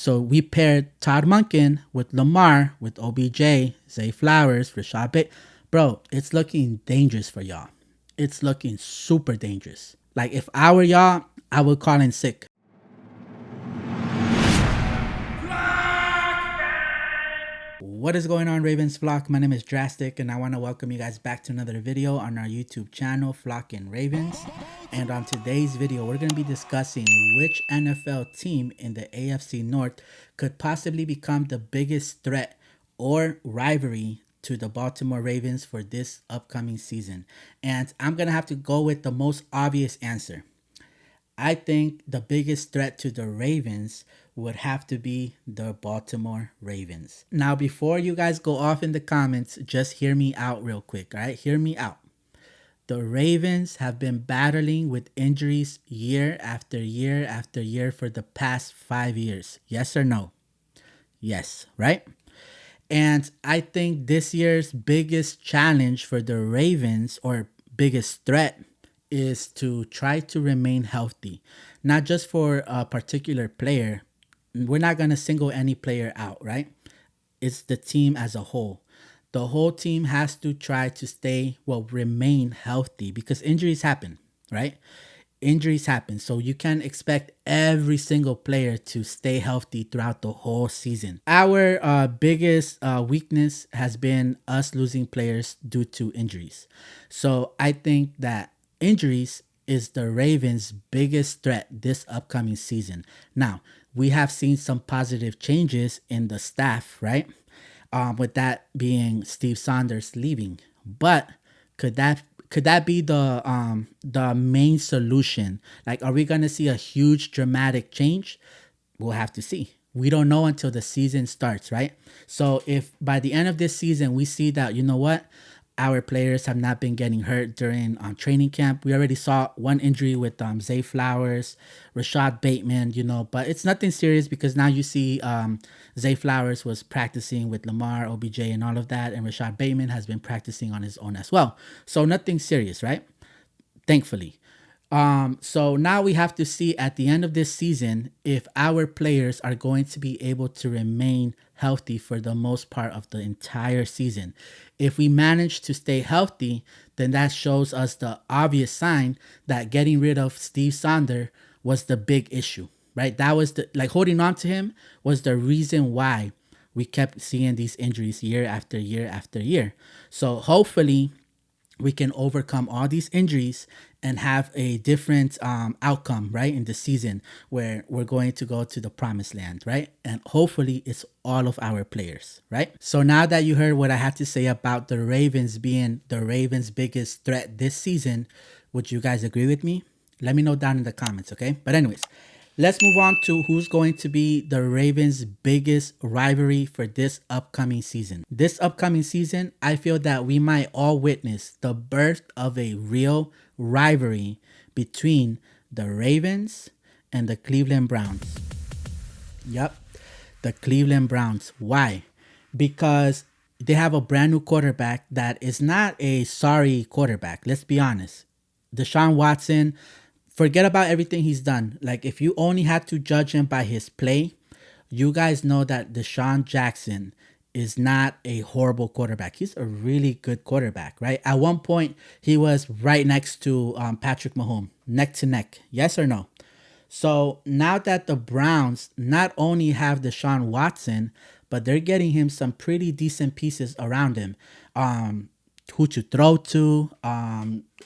So we paired Todd Monken with Lamar, with OBJ, Zay Flowers, Rashad Bateman. Bro, it's looking dangerous for y'all. It's looking super dangerous. Like if I were y'all, I would call in sick. What is going on, Ravens flock? My name is Drastic, and I want to welcome you guys back to another video on our YouTube channel, Flock and Ravens. And on today's video, we're going to be discussing which NFL team in the AFC North could possibly become the biggest threat or rivalry to the Baltimore Ravens for this upcoming season. And I'm going to have to go with the most obvious answer. I think the biggest threat to the Ravens would have to be the Baltimore Ravens. Now, before you guys go off in the comments, just hear me out real quick, all right? Hear me out. The Ravens have been battling with injuries year after year after year for the past 5 years. Yes or no? Yes, right? And I think this year's biggest challenge for the Ravens, or biggest threat, is to try to remain healthy. Not just for a particular player. We're not going to single any player out, right? It's the team as a whole. The whole team has to try to remain healthy, because injuries happen, right? Injuries happen. So you can't expect every single player to stay healthy throughout the whole season. Our biggest weakness has been us losing players due to injuries. So I think that injuries is the Ravens' biggest threat this upcoming season. Now, we have seen some positive changes in the staff, right? With that being Steve Saunders leaving. But could that be the main solution? Like, are we gonna see a huge dramatic change? We'll have to see. We don't know until the season starts, right? So if by the end of this season we see that, you know what, our players have not been getting hurt during training camp. We already saw one injury with Zay Flowers, Rashad Bateman, but it's nothing serious, because now you see Zay Flowers was practicing with Lamar, OBJ, and all of that, and Rashad Bateman has been practicing on his own as well. So nothing serious, right? Thankfully. So now we have to see at the end of this season if our players are going to be able to remain healthy for the most part of the entire season. If we manage to stay healthy, then that shows us the obvious sign that getting rid of Steve Saunders was the big issue, right? That was holding on to him was the reason why we kept seeing these injuries year after year after year. So hopefully we can overcome all these injuries and have a different outcome, right, in the season, where we're going to go to the promised land, right? And hopefully it's all of our players, right? So now that you heard what I had to say about the Ravens being the Ravens' biggest threat this season, would you guys agree with me? Let me know down in the comments, okay? But anyways, let's move on to who's going to be the Ravens' biggest rivalry for this upcoming season. This upcoming season, I feel that we might all witness the birth of a real rivalry between the Ravens and the Cleveland Browns. Yep, the Cleveland Browns. Why? Because they have a brand new quarterback that is not a sorry quarterback. Let's be honest. Deshaun Watson, forget about everything he's done. Like, if you only had to judge him by his play, you guys know that Deshaun Jackson is not a horrible quarterback. He's a really good quarterback, right? At one point, he was right next to Patrick Mahomes, neck to neck. Yes or no? So now that the Browns not only have Deshaun Watson, but they're getting him some pretty decent pieces around him. Who to throw to,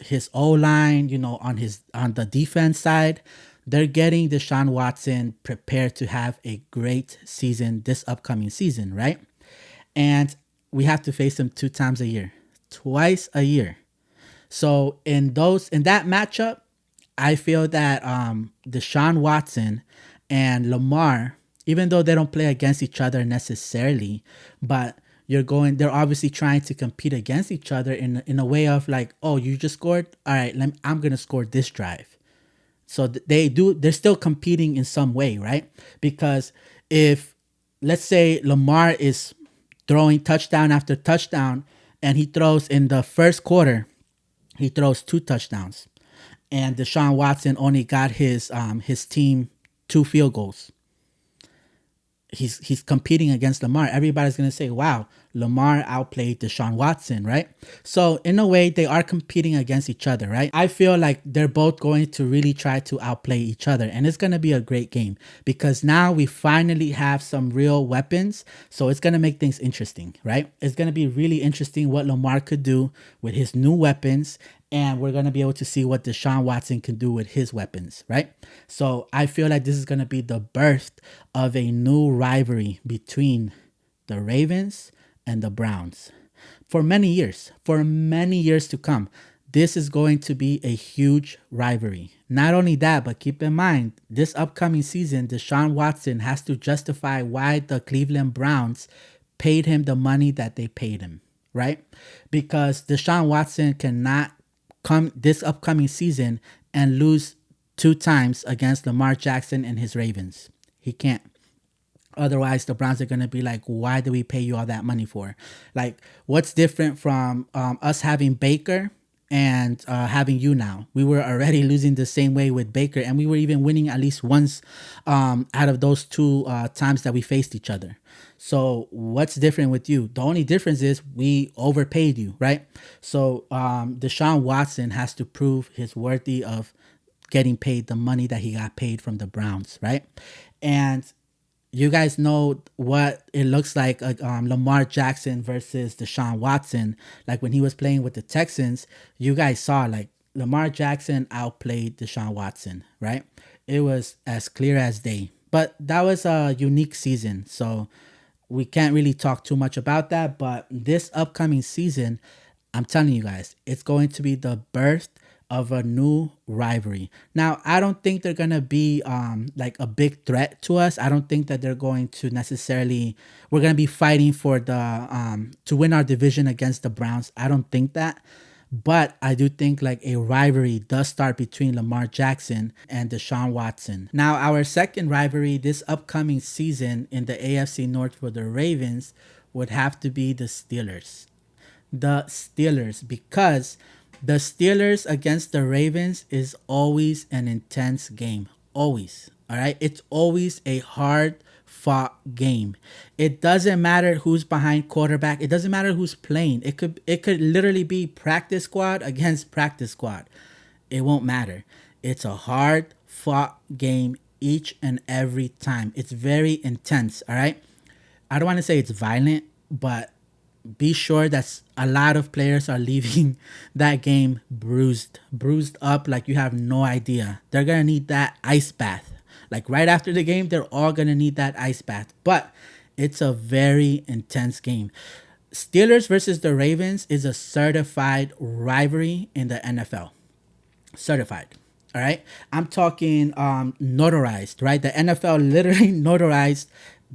his O-line, on the defense side. They're getting Deshaun Watson prepared to have a great season this upcoming season, right? And we have to face him twice a year. So in that matchup, I feel that Deshaun Watson and Lamar, even though they don't play against each other necessarily, but they're obviously trying to compete against each other in a way of like, oh, you just scored, all right, I'm gonna score this drive. So they're still competing in some way, right? Because if, let's say, Lamar is throwing touchdown after touchdown, and he throws in the first quarter, he throws 2 touchdowns, and Deshaun Watson only got his team 2 field goals. he's competing against Lamar. Everybody's gonna say, "Wow, Lamar outplayed Deshaun Watson," right? So in a way, they are competing against each other, right? I feel like they're both going to really try to outplay each other, and it's gonna be a great game because now we finally have some real weapons. So it's gonna make things interesting, right? It's gonna be really interesting what Lamar could do with his new weapons, and we're going to be able to see what Deshaun Watson can do with his weapons, right? So I feel like this is going to be the birth of a new rivalry between the Ravens and the Browns for many years to come. This is going to be a huge rivalry. Not only that, but keep in mind, this upcoming season, Deshaun Watson has to justify why the Cleveland Browns paid him the money that they paid him, right? Because Deshaun Watson cannot come this upcoming season and lose 2 times against Lamar Jackson and his Ravens. He can't. Otherwise, the Browns are going to be like, why do we pay you all that money for? Like, what's different from us having Baker and having you now? We were already losing the same way with Baker, and we were even winning at least once out of those 2 times that we faced each other. So what's different with you? The only difference is we overpaid you, right? So Deshaun Watson has to prove he's worthy of getting paid the money that he got paid from the Browns, right? And you guys know what it looks like Lamar Jackson versus Deshaun Watson. Like when he was playing with the Texans, you guys saw like Lamar Jackson outplayed Deshaun Watson, right? It was as clear as day. But that was a unique season, so we can't really talk too much about that. But this upcoming season, I'm telling you guys, it's going to be the birth of a new rivalry. Now, I don't think they're gonna be like a big threat to us. I don't think that they're going to necessarily. We're gonna be fighting for the to win our division against the Browns. I don't think that. But I do think like a rivalry does start between Lamar Jackson and Deshaun Watson. Now, our second rivalry this upcoming season in the AFC North for the Ravens would have to be the Steelers. The Steelers, because the Steelers against the Ravens is always an intense game. Always. All right. It's always a hard fought game. It doesn't matter who's behind quarterback. It doesn't matter who's playing. It could literally be practice squad against practice squad. It won't matter. It's a hard fought game each and every time. It's very intense. All right. I don't want to say it's violent, but be sure that a lot of players are leaving that game bruised up like you have no idea. They're going to need that ice bath. Like right after the game, they're all going to need that ice bath. But it's a very intense game. Steelers versus the Ravens is a certified rivalry in the NFL. Certified. All right. I'm talking notarized, right? The NFL literally notarized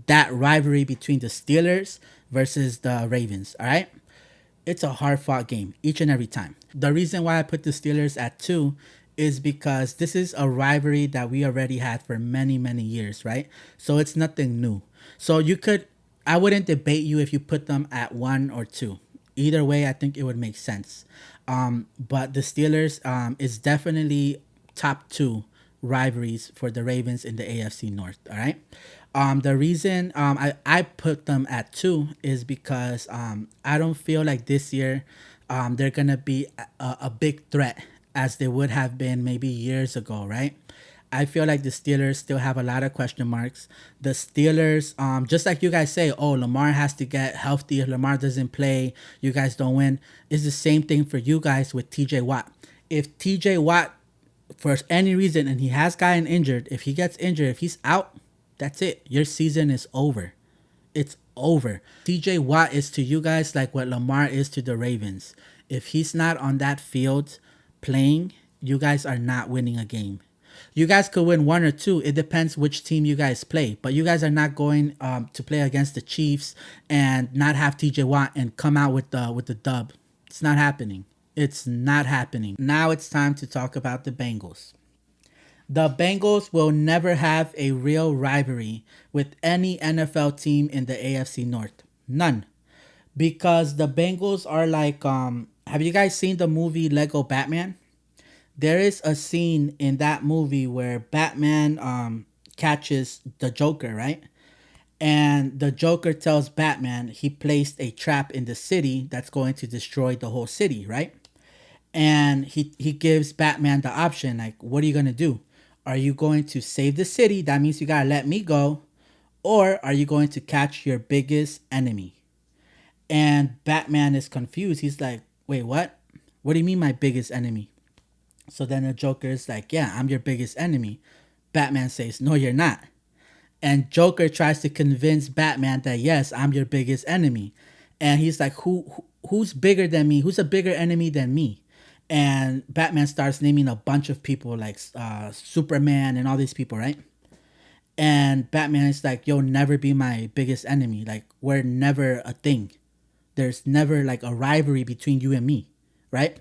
that rivalry between the Steelers versus the Ravens. All right. It's a hard fought game each and every time. The reason why I put the Steelers at 2 is because this is a rivalry that we already had for many, many years, right? So it's nothing new. So I wouldn't debate you if you put them at 1 or 2. Either way, I think it would make sense. But the Steelers is definitely top 2 rivalries for the Ravens in the AFC North, all right? The reason I put them at 2 is because I don't feel like this year they're going to be a big threat as they would have been maybe years ago, right? I feel like the Steelers still have a lot of question marks. The Steelers, just like you guys say, oh, Lamar has to get healthy. If Lamar doesn't play, you guys don't win. It's the same thing for you guys with TJ Watt. If TJ Watt, for any reason, and he has gotten injured, if he gets injured, if he's out, that's it. Your season is over. It's over. TJ Watt is to you guys like what Lamar is to the Ravens. If he's not on that field playing, you guys are not winning a game. You guys could win 1 or 2. It depends which team you guys play. But you guys are not going to play against the Chiefs and not have TJ Watt and come out with the dub. It's not happening. It's not happening. Now it's time to talk about the Bengals. The Bengals will never have a real rivalry with any NFL team in the AFC North. None. Because the Bengals are like, have you guys seen the movie Lego Batman? There is a scene in that movie where Batman catches the Joker, right? And the Joker tells Batman he placed a trap in the city that's going to destroy the whole city, right? And he gives Batman the option, like, what are you gonna do? Are you going to save the city? That means you gotta let me go. Or are you going to catch your biggest enemy? And Batman is confused. He's like, wait, what? What do you mean my biggest enemy? So then the Joker is like, yeah, I'm your biggest enemy. Batman says, no, you're not. And Joker tries to convince Batman that, yes, I'm your biggest enemy. And he's like, who's bigger than me? Who's a bigger enemy than me? And Batman starts naming a bunch of people like Superman and all these people, right? And Batman is like, you'll never be my biggest enemy. Like, we're never a thing. There's never like a rivalry between you and me, right?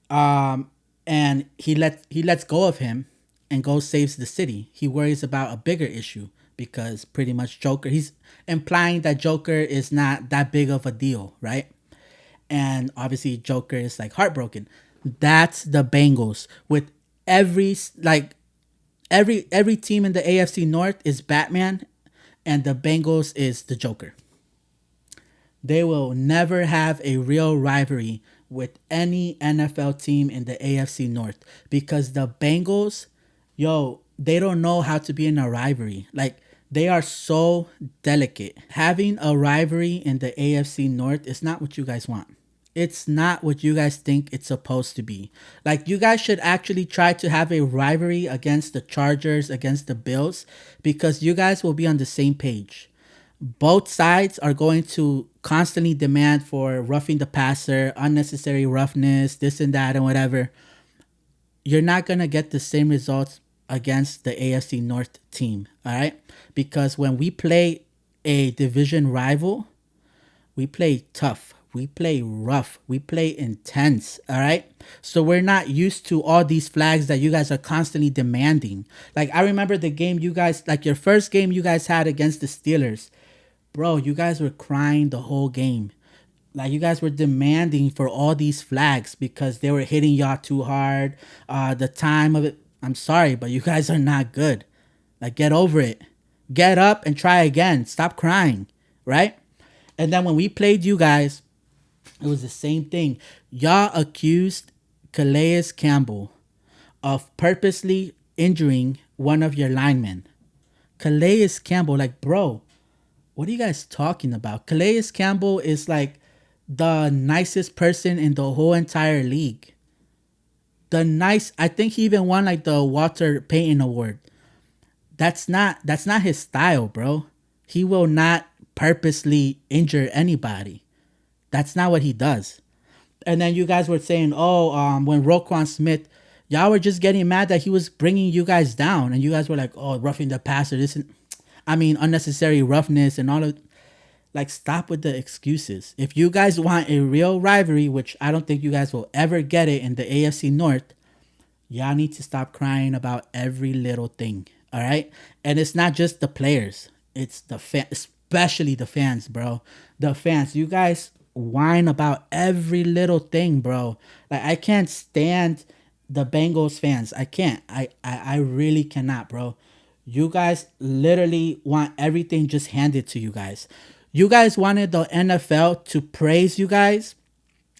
And he lets go of him and goes saves the city. He worries about a bigger issue because pretty much Joker, he's implying that Joker is not that big of a deal, right? And obviously Joker is like heartbroken. That's the Bengals with every like every team in the AFC North is Batman and the Bengals is the Joker. They will never have a real rivalry with any NFL team in the AFC North because the Bengals, yo, they don't know how to be in a rivalry. Like, they are so delicate. Having a rivalry in the AFC North is not what you guys want. It's not what you guys think it's supposed to be. Like, you guys should actually try to have a rivalry against the Chargers, against the Bills, because you guys will be on the same page. Both sides are going to constantly demand for roughing the passer, unnecessary roughness, this and that and whatever. You're not going to get the same results against the AFC North team, all right? Because when we play a division rival, we play tough. We play rough. We play intense. All right. So we're not used to all these flags that you guys are constantly demanding. Like, I remember the game you guys, like your first game you guys had against the Steelers. Bro, you guys were crying the whole game. Like, you guys were demanding for all these flags because they were hitting y'all too hard. The time of it. I'm sorry, but you guys are not good. Like, get over it. Get up and try again. Stop crying. Right? And then when we played you guys, it was the same thing. Y'all accused Calais Campbell of purposely injuring one of your linemen. Calais Campbell, like, bro, what are you guys talking about? Calais Campbell is like the nicest person in the whole entire league. I think he even won like the Walter Payton Award. That's not his style, bro. He will not purposely injure anybody. That's not what he does. And then you guys were saying, when Roquan Smith, y'all were just getting mad that he was bringing you guys down. And you guys were like, oh, roughing the passer. Unnecessary roughness and all of. Like, stop with the excuses. If you guys want a real rivalry, which I don't think you guys will ever get it in the AFC North, y'all need to stop crying about every little thing. All right? And it's not just the players. It's the especially the fans, bro. The fans. You guys whine about every little thing, bro. Like, I can't stand the Bengals fans. I can't. I really cannot, bro. You guys literally want everything just handed to you guys. You guys wanted the NFL to praise you guys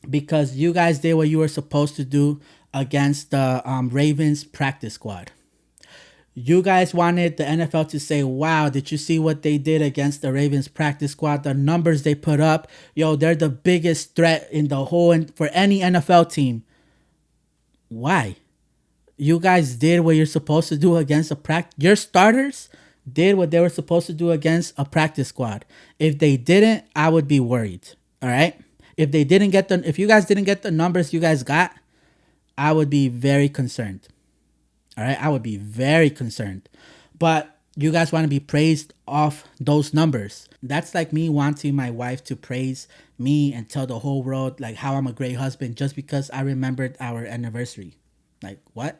because you guys did what you were supposed to do against the Ravens practice squad. You guys wanted the NFL to say, wow, did you see what they did against the Ravens practice squad? The numbers they put up, yo, they're the biggest threat in the whole, for any NFL team. Why? You guys did what you're supposed to do against a practice. Your starters did what they were supposed to do against a practice squad. If they didn't, I would be worried. All right? If you guys didn't get the numbers you guys got, I would be very concerned. All right, I would be very concerned. But you guys want to be praised off those numbers. That's like me wanting my wife to praise me and tell the whole world like how I'm a great husband just because I remembered our anniversary. Like, what?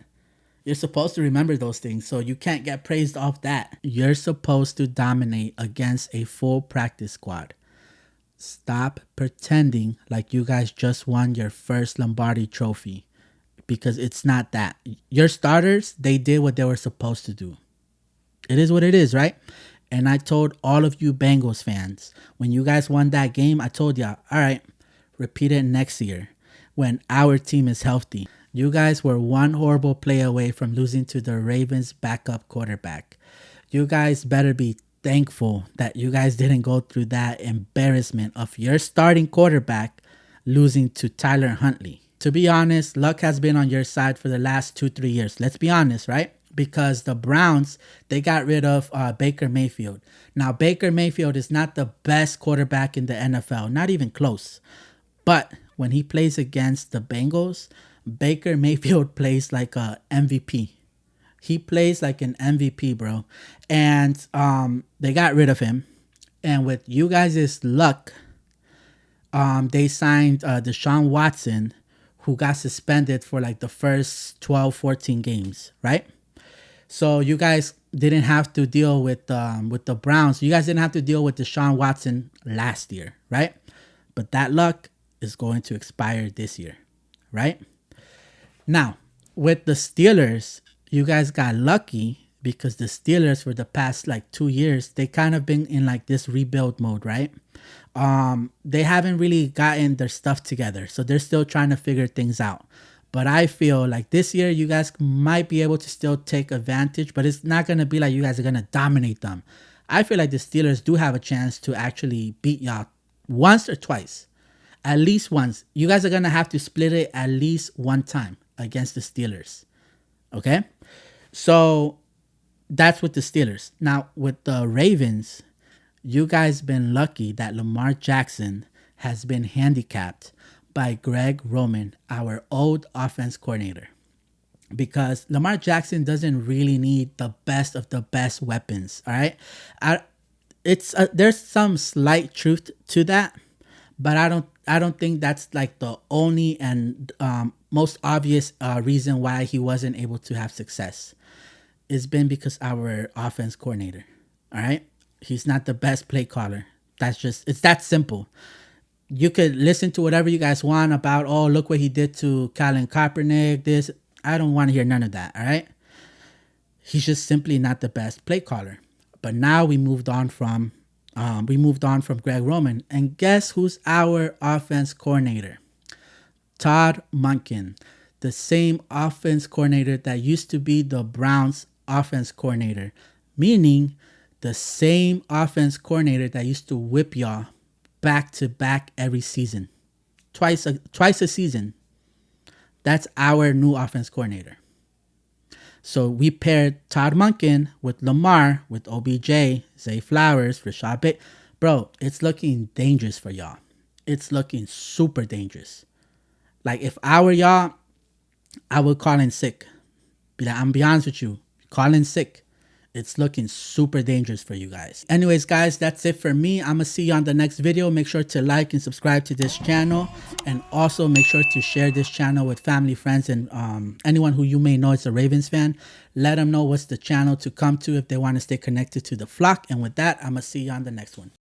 You're supposed to remember those things, so you can't get praised off that. You're supposed to dominate against a full practice squad. Stop pretending like you guys just won your first Lombardi trophy. Because it's not that. Your starters, they did what they were supposed to do. It is what it is, right? And I told all of you Bengals fans, when you guys won that game, I told y'all, all right, repeat it next year when our team is healthy. You guys were one horrible play away from losing to the Ravens backup quarterback. You guys better be thankful that you guys didn't go through that embarrassment of your starting quarterback losing to Tyler Huntley. To be honest, luck has been on your side for the last 2-3 years. Let's be honest, right? Because the Browns, they got rid of Baker Mayfield. Now, Baker Mayfield is not the best quarterback in the NFL, not even close. But when he plays against the Bengals, Baker Mayfield plays like a MVP. He plays like an MVP, bro. And they got rid of him. And with you guys' luck, they signed Deshaun Watson, who got suspended for like the first 12, 14 games, right? So you guys didn't have to deal with the Browns. You guys didn't have to deal with Deshaun Watson last year, right? But that luck is going to expire this year, right? Now, with the Steelers, you guys got lucky because the Steelers for the past like 2 years, they kind of been in like this rebuild mode, right? They haven't really gotten their stuff together. So they're still trying to figure things out. But I feel like this year you guys might be able to still take advantage, but it's not going to be like you guys are going to dominate them. I feel like the Steelers do have a chance to actually beat y'all once or twice. At least once. You guys are going to have to split it at least one time against the Steelers. Okay? So that's with the Steelers. Now, with the Ravens, you guys been lucky that Lamar Jackson has been handicapped by Greg Roman, our old offense coordinator. Because Lamar Jackson doesn't really need the best of the best weapons, all right? There's some slight truth to that, but I don't think that's like the only and most obvious reason why he wasn't able to have success. It's been because our offense coordinator, all right? He's not the best play caller. It's that simple. You could listen to whatever you guys want about, oh, look what he did to Colin Kaepernick, this. I don't want to hear none of that, all right? He's just simply not the best play caller. But now we moved on from Greg Roman. And guess who's our offense coordinator? Todd Monken, the same offense coordinator that used to be the Browns offense coordinator. Meaning the same offense coordinator that used to whip y'all back to back every season. Twice a season. That's our new offense coordinator. So we paired Todd Monken with Lamar, with OBJ, Zay Flowers, Rashad Bateman. Bro, it's looking dangerous for y'all. It's looking super dangerous. Like, if I were y'all, I would call in sick. I'm be honest with you. Call in sick. It's looking super dangerous for you guys. Anyways, guys, that's it for me. I'm going to see you on the next video. Make sure to like and subscribe to this channel. And also make sure to share this channel with family, friends, and anyone who you may know is a Ravens fan. Let them know what's the channel to come to if they want to stay connected to the flock. And with that, I'm going to see you on the next one.